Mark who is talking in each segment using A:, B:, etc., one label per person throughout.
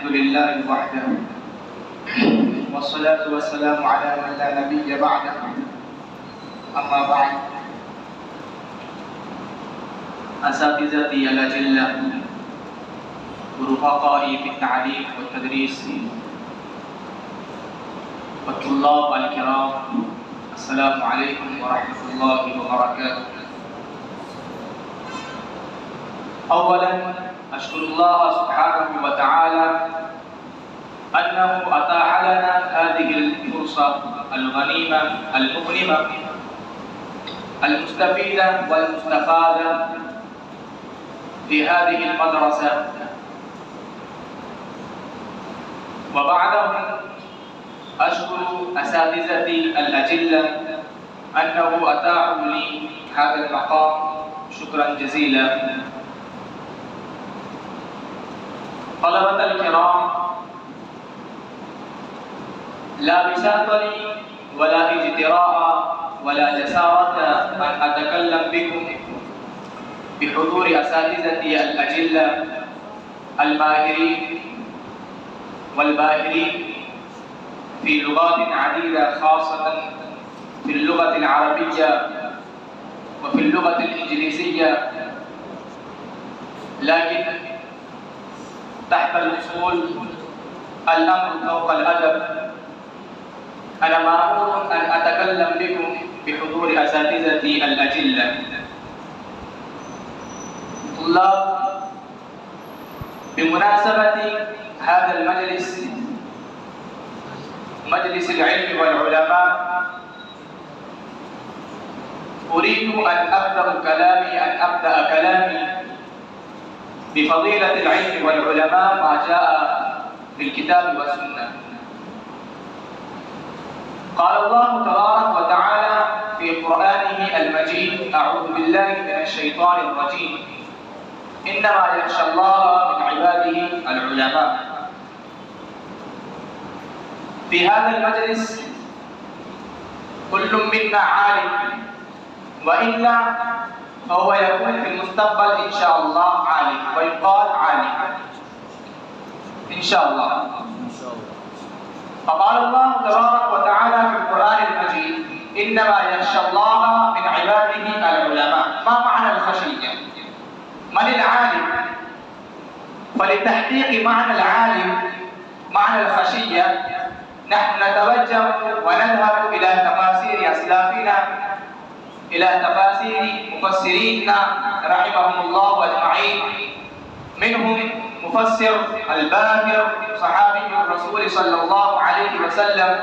A: الحمد لله وحده والصلاة والسلام على من لا نبي بعده أما بعد أساتذتي الأجلة ورفقائي في التعليم والتدريس والطلاب الكرام السلام عليكم ورحمة الله وبركاته. أولا أشكر الله سبحانه وتعالى أنه أتاح لنا هذه الفرصة الغنيمة المغنمة المستفيدة والمستفادة في هذه المدرسة، وبعدهم أشكر أساتذتي الأجلة أنه أتاحوا لي هذا المقام، شكرا جزيلا. طلبة الكرام، لا بسهل ولا اجتراء ولا جسارة أن أتكلم بكم بحضور أساتذتي الأجلة الماهرين والباهرين في لغات عديدة، خاصة في اللغة العربية وفي اللغة الإنجليزية، لكن تحت الأصول الأمر فوق الأدب. أنا مأمور أن أتكلم بكم بحضور أساتذتي الأجلة. طلاب، بمناسبة هذا المجلس، مجلس العلم والعلماء، أريد أن أبدأ كلامي بفضيلة العلم والعلماء ما جاء في الكتاب والسنة. قال الله تبارك وتعالى في قرآنه المجيد: أعوذ بالله من الشيطان الرجيم، إنما يخشى الله من عباده العلماء. في هذا المجلس كل منا عالم، وإلا فهو يكون في المستقبل إن شاء الله عالم، ويقال عالم إن شاء الله. فقال الله تبارك وتعالى في القرآن المجيد: إنما يخشى الله من عباده العلماء. ما معنى الخشية؟ من العالم؟ فلتحقيق معنى العالم، معنى الخشية، نحن نتوجه ونذهب إلى تفاسير أسلافنا، إلى تفاسير مفسرينا رحمهم الله أجمعين، منهم مفسر الباهر صحابي الرسول صلى الله عليه وسلم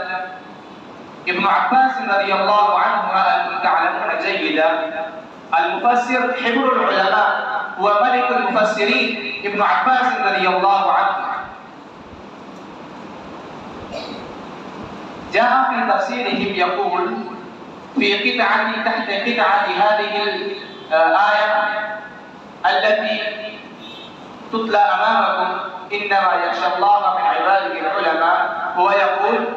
A: ابن عباس رضي الله عنه، وأنتم تعلمون جيدا المفسر حبر العلماء، هو ملك المفسرين ابن عباس رضي الله عنه. جاء في تفسيرهم يقول في قطعة تحت قطعة هذه الآية التي تتلى أمامكم: إنما يخشى الله من عباده العلماء، هو يقول: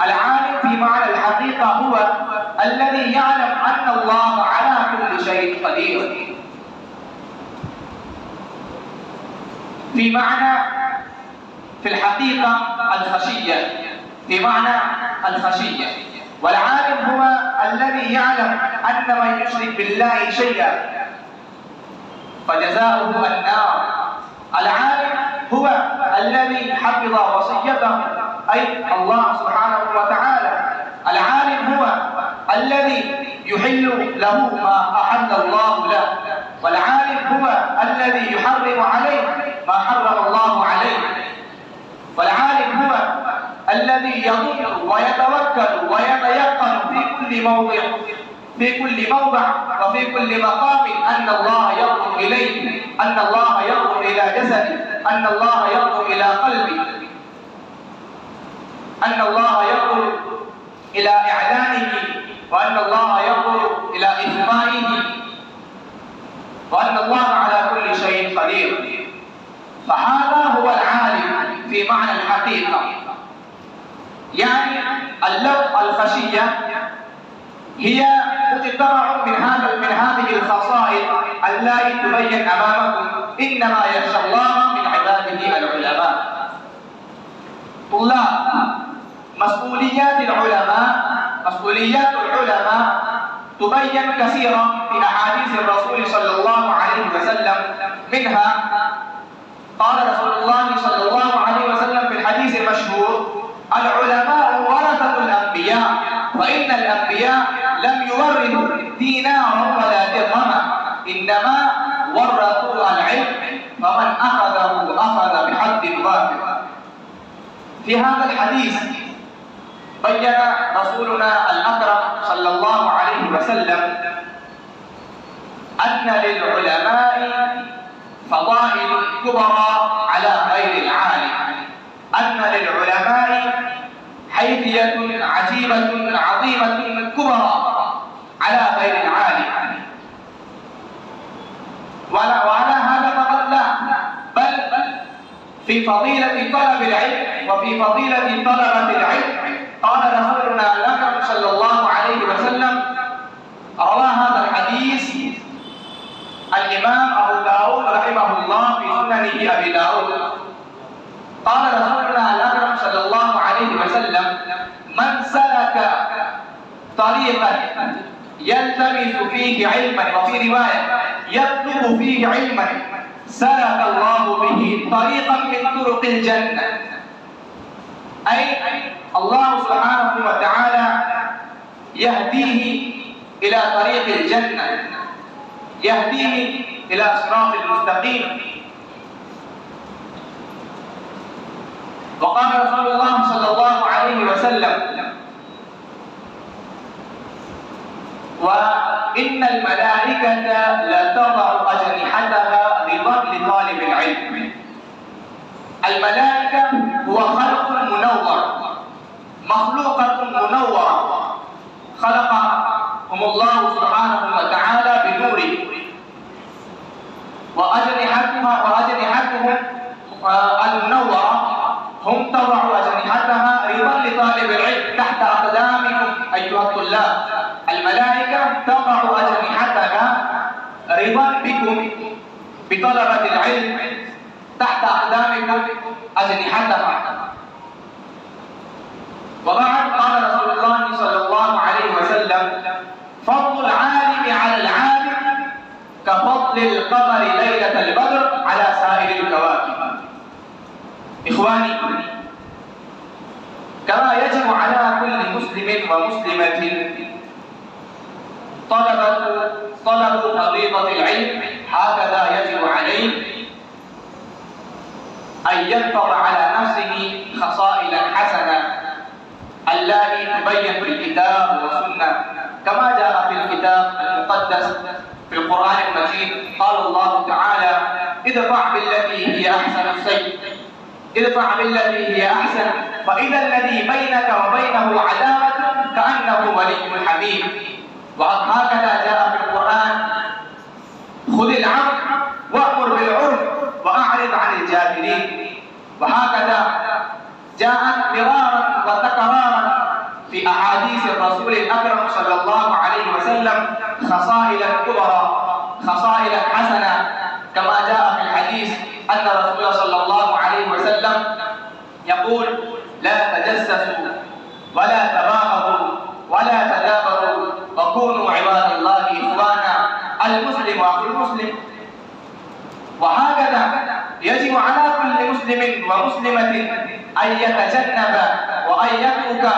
A: العالم في معنى الحقيقة هو الذي يعلم أن الله على كل شيء قدير. في معنى، في الحقيقة الخشية، في معنى الخشية. والعالم هو الذي يعلم أن من يشرك بالله شيئا فجزاؤه النار. العالم هو الذي حفظ وصيته، أي الله سبحانه وتعالى. العالم هو الذي يحل له ما أحل الله له، والعالم هو الذي يحرم عليه ما حرم الله عليه. والعالم هو الذي يظن ويتوكل ويتيقن في كل موضع وفي كل مقام أن الله ينظر إليه، أن الله ينظر إلى جسده، أن الله ينظر إلى قلبه، أن الله ينظر إلى إعلانه، وأن الله ينظر إلى إخفائه، وأن الله على كل شيء قدير. فهذا هو العالم في معنى الحقيقة. يعني الخشية هي مجتمع من هذه الخصائص التي تبين أمامكم: إنما يخشى الله من عباده العلماء. مسؤوليات العلماء تبين كثيرا في أحاديث الرسول صلى الله عليه وسلم. منها قال رسول الله صلى الله عليه وسلم في الحديث المشهور: العلماء ورثة الأنبياء، فإن الأنبياء لم يورثوا دينارا ولا درهما، إنما ورثوا العلم، فمن أخذه أخذ بحد وافر. في هذا الحديث بين رسولنا الأكرم صلى الله عليه وسلم أن للعلماء فضائل كبرى على غير العالم، أن للعلماء حيثية عجيبة عظيمة كبرى على غير العالم. وعلى هذا فقط لا، بل في فضيلة طلب العلم وفي فضيلة طلبة العلم قال رسولنا الأكرم صلى الله عليه وسلم، روى هذا الحديث الإمام أبو داود رحمه الله في سننه أبي داود، قال رسولنا الأكرم صلى الله عليه وسلم: من سلك طريقا يلتمس فيه علما، وفي رواية يطلب فيه علما، سلك الله به طريقا من طرق الجنة. أي الله سبحانه وتعالى يهديه إلى طريق الجنة، يهديه إلى صراط المستقيم. وقال رسول الله صلى الله عليه وسلم: وإن الملائكة لتضع أجنحتها رضا لطالب العلم. الملائكة هو خلق منور، مخلوقة منورة، خلقهم الله سبحانه وتعالى بنوره، وأجنحتهم المنورة هم تضع أجنحتها رضا لطالب العلم تحت أقدامكم أيها الطلاب. الملائكة تضع أجنحتها رضا بكم بطلبة العلم تحت أقدامكم أجنحتها. وبعد قال رسول الله صلى الله عليه وسلم: فضل العالم على العالم كفضل القمر ليلة البدر على سائر الكواكب. إخواني، كما يجب على كل مسلم ومسلمة طلب فريضة العلم، هكذا يجب عليه أن يحفظ على نفسه خصائل حسنة التي تبين في الكتاب والسنة، كما جاء في الكتاب المقدس في القرآن المجيد. قال الله تعالى: ادفع بالتي هي أحسن السيء، ادفع بالتي هي أحسن، فإذا الذي بينك وبينه عداوة كأنه ولي حميم. وهكذا جاء في القرآن: خذ العفو وأمر بالعرف وأعرض عن الجاهلين. وهكذا جاءت مرارا وتكرارا في أحاديث الرسول الأكرم صلى الله عليه وسلم خصائل كبرى، خصائل حسنة، كما جاء في الحديث أن الرسول صلى الله عليه وسلم يقول: لا تجسسوا ولا تباغضوا ولا تدابروا وكونوا عباد الله إخوانا، المسلم أخو المسلم. وهكذا يجب على كل مسلم ومسلمة أن يتجنب وأن يترك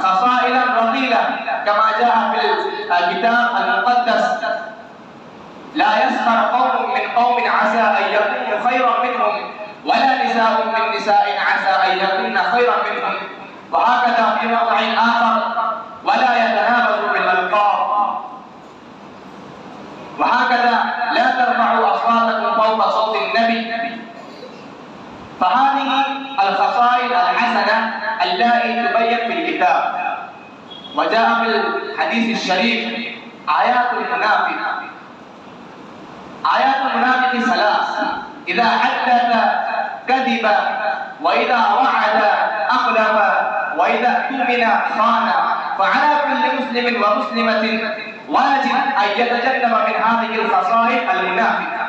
A: خصائلا رذيلة، كما جاء في الكتاب المقدس: لا يسخر قوم من قوم عسى أن يكونوا خيرا منهم، ولا نساء من نساء عسى أن يكون خيرا منهم. وهكذا في موضع آخر: ولا يتنابزوا بالألقاب. وهكذا لا ترفعوا أصواتكم فوق صوت النبي. فهذه الخصائل الحسنة التي تبين في الكتاب. وجاء في الحديث الشريف آيات المنافق. آيات المنافق ثلاث: إذا حدث كذب، وإذا وعد أخلف، وإذا اؤتمن خان. فعلى كل مسلم ومسلمة واجب أن يتجنب من هذه الخصائل المنافقة.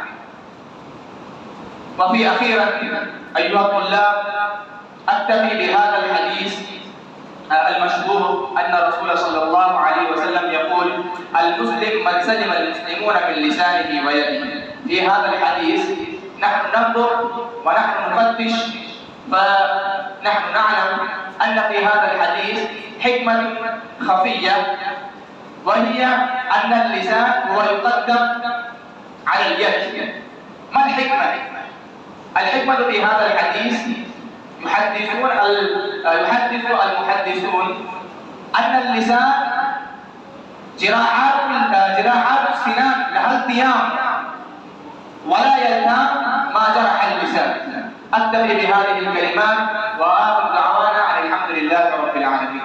A: وفي أخيرا أيها الطلاب، أكتفي بهذا الحديث المشهور أن الرسول صلى الله عليه وسلم يقول: المسلم من سلم المسلمون من لسانه ويده. في هذا الحديث نحن ننظر ونحن نفتش، فنحن نعلم أن في هذا الحديث حكمة خفية، وهي أن اللسان هو يقدم على اليد. ما الحكمة؟ الحكمة في هذا الحديث يحدث المحدثون أن اللسان جراحات السنان لها التيام، ولا يلتام ما جرح اللسان. أكتفي بهذه الكلمات، وآخر دعوانا عن الحمد لله رب العالمين.